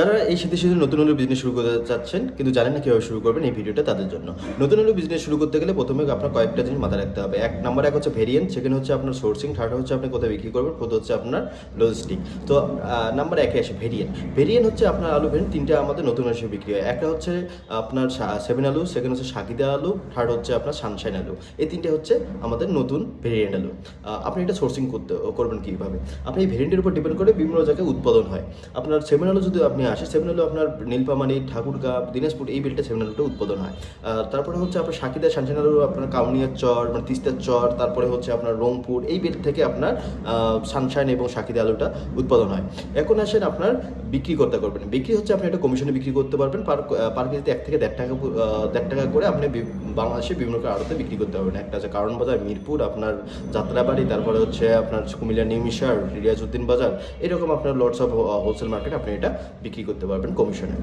যারা এই শীতে শীতে নতুন হলে বিজনেস শুরু করতে চাচ্ছেন কিন্তু জানেন না কীভাবে শুরু করবেন, এই ভিডিওটা তাদের জন্য। নতুন হলে বিজনেস শুরু করতে গেলে প্রথমে আপনার কয়েকটা জিনিস মাথায় রাখতে হবে। এক হচ্ছে ভেরিয়েন্ট, সেকেন্ড হচ্ছে আপনার সোর্সিং, থার্ড হচ্ছে আপনি কোথায় বিক্রি করবেন, ফোর্থ হচ্ছে আপনার লজিস্টিক। তো নাম্বার একে আসে ভেরিয়েন্ট। ভেরিয়েন্ট হচ্ছে আপনার আলু ভেরিয়েন্ট তিনটা আমাদের নতুন হিসেবে বিক্রি হয়। একটা হচ্ছে আপনার সেভেন আলু, সেকেন্ড হচ্ছে সাকিদা আলু, থার্ড হচ্ছে আপনার সানশাইন আলু। এই তিনটে হচ্ছে আমাদের নতুন ভেরিয়েন্ট আলু। আপনি এটা সোর্সিং করবেন কীভাবে? আপনি এই ভেরিয়েন্টের উপর ডিপেন্ড করে বিভিন্ন জায়গায় উৎপাদন হয়। আপনার সেভেন আলু যদি আপনি আসে, সেভেন আলু আপনার নীলফামারী, ঠাকুরগাঁও, দিনাজপুর এই বেল্টে সেভেন আলুটা উৎপাদন হয়। তারপরে হচ্ছে আপনার সাকিদা সানশাইন আলু আপনার কাউনিয়ার চর, মানে তিস্তার চর, তারপরে হচ্ছে আপনার রংপুর এই বেল্ট থেকে আপনার সানশাইন এবং সাকিদা আলুটা উৎপাদন হয়। এখন আসেন আপনার বিক্রি করবেন। বিক্রি হচ্ছে আপনি একটা কমিশনে বিক্রি করতে পারবেন। পার কেজিতে 1 থেকে 1.5 টাকা করে আপনি বাংলাদেশে বিভিন্ন আড়তে বিক্রি করতে পারবেন। একটা আছে কারণ বাজার, মিরপুর, আপনার যাত্রাবাড়ি, তারপরে হচ্ছে আপনার কুমিল্লা নিউমিশার, রিয়াজউদ্দিন বাজার, এরকম আপনার লটস অফ হোলসেল মার্কেট আপনি এটা বিক্রি করতে পারবেন কমিশনে।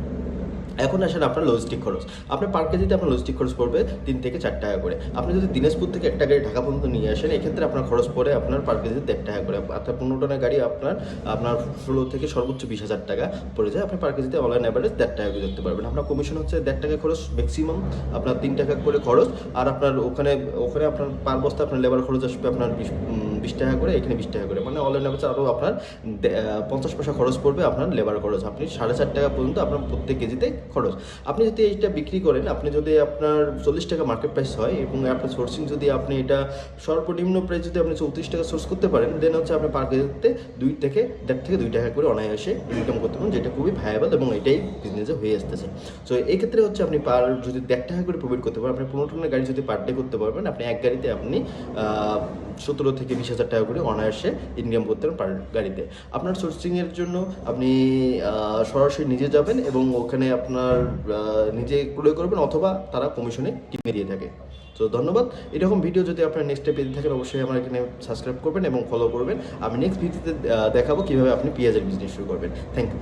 এখন আসেন আপনার লজিস্টিক খরচ। আপনার পার কেজিতে আপনার লজিস্টিক খরচ পড়বে 3 থেকে 4 টাকা করে। আপনি যদি দিনাজপুর থেকে একটা গাড়ি ঢাকা পর্যন্ত নিয়ে আসেন, এক্ষেত্রে আপনার খরচ পড়ে আপনার পার কেজিতে 1.5 টাকা করে। অর্থাৎ 15 টনের গাড়ি আপনার 16 থেকে সর্বোচ্চ 20,000 টাকা পড়ে যায়। আপনি পার কেজিতে অনলাইন অ্যাভারেজ 1.5 টাকা করে ধরতে পারবেন। আপনার কমিশন হচ্ছে 1.5 টাকা খরচ ম্যাক্সিমাম, আপনার 3 টাকা করে খরচ। আর আপনার ওখানে আপনার পার বস্তা আপনার লেবার খরচ আসবে আপনার 20 টাকা করে, এখানে 20 টাকা করে, মানে অনলাইন অ্যাভারেজ আরও আপনার 50 পয়সা খরচ পড়বে আপনার লেবার খরচ। আপনি 4.5 টাকা পর্যন্ত আপনার প্রত্যেক কেজিতে খরচ। আপনি যদি এইটা বিক্রি করেন, আপনি যদি আপনার 40 টাকা মার্কেট প্রাইস হয় এবং আপনার সোর্সিং যদি আপনি এটা সর্বনিম্ন প্রাইস যদি আপনি 34 টাকা সোর্স করতে পারেন, দেন হচ্ছে আপনি পার কেজিতে 1.5 থেকে 2 টাকা করে অনায়াসে ইনকাম করতে পারেন, যেটা খুবই ভায়াবল এবং এটাই বিজনেসে হয়ে আসতেছে। সো এই ক্ষেত্রে হচ্ছে আপনি পার যদি 1.5 টাকা করে প্রফিট করতে পারেন, আপনি 15 টনের গাড়ি যদি পার ডে করতে পারবেন, আপনি এক গাড়িতে আপনি 17 থেকে 20,000 টাকা করে অনায়াসে ইনকাম করতে পারেন পার গাড়িতে। আপনার সোর্সিংয়ের জন্য আপনি সরাসরি নিজে যাবেন এবং ওখানে আপনার নিজে ক্রয় করবেন, অথবা তারা কমিশনে কিনে দিয়ে থাকে। তো ধন্যবাদ। এরকম ভিডিও যদি আপনার নেক্সট পেতে থাকেন, অবশ্যই আমার এখানে সাবস্ক্রাইব করবেন এবং ফলো করবেন। আমি নেক্সট ভিডিওতে দেখাবো কীভাবে আপনি পেঁয়াজের বিজনেস শুরু করবেন। Thank you.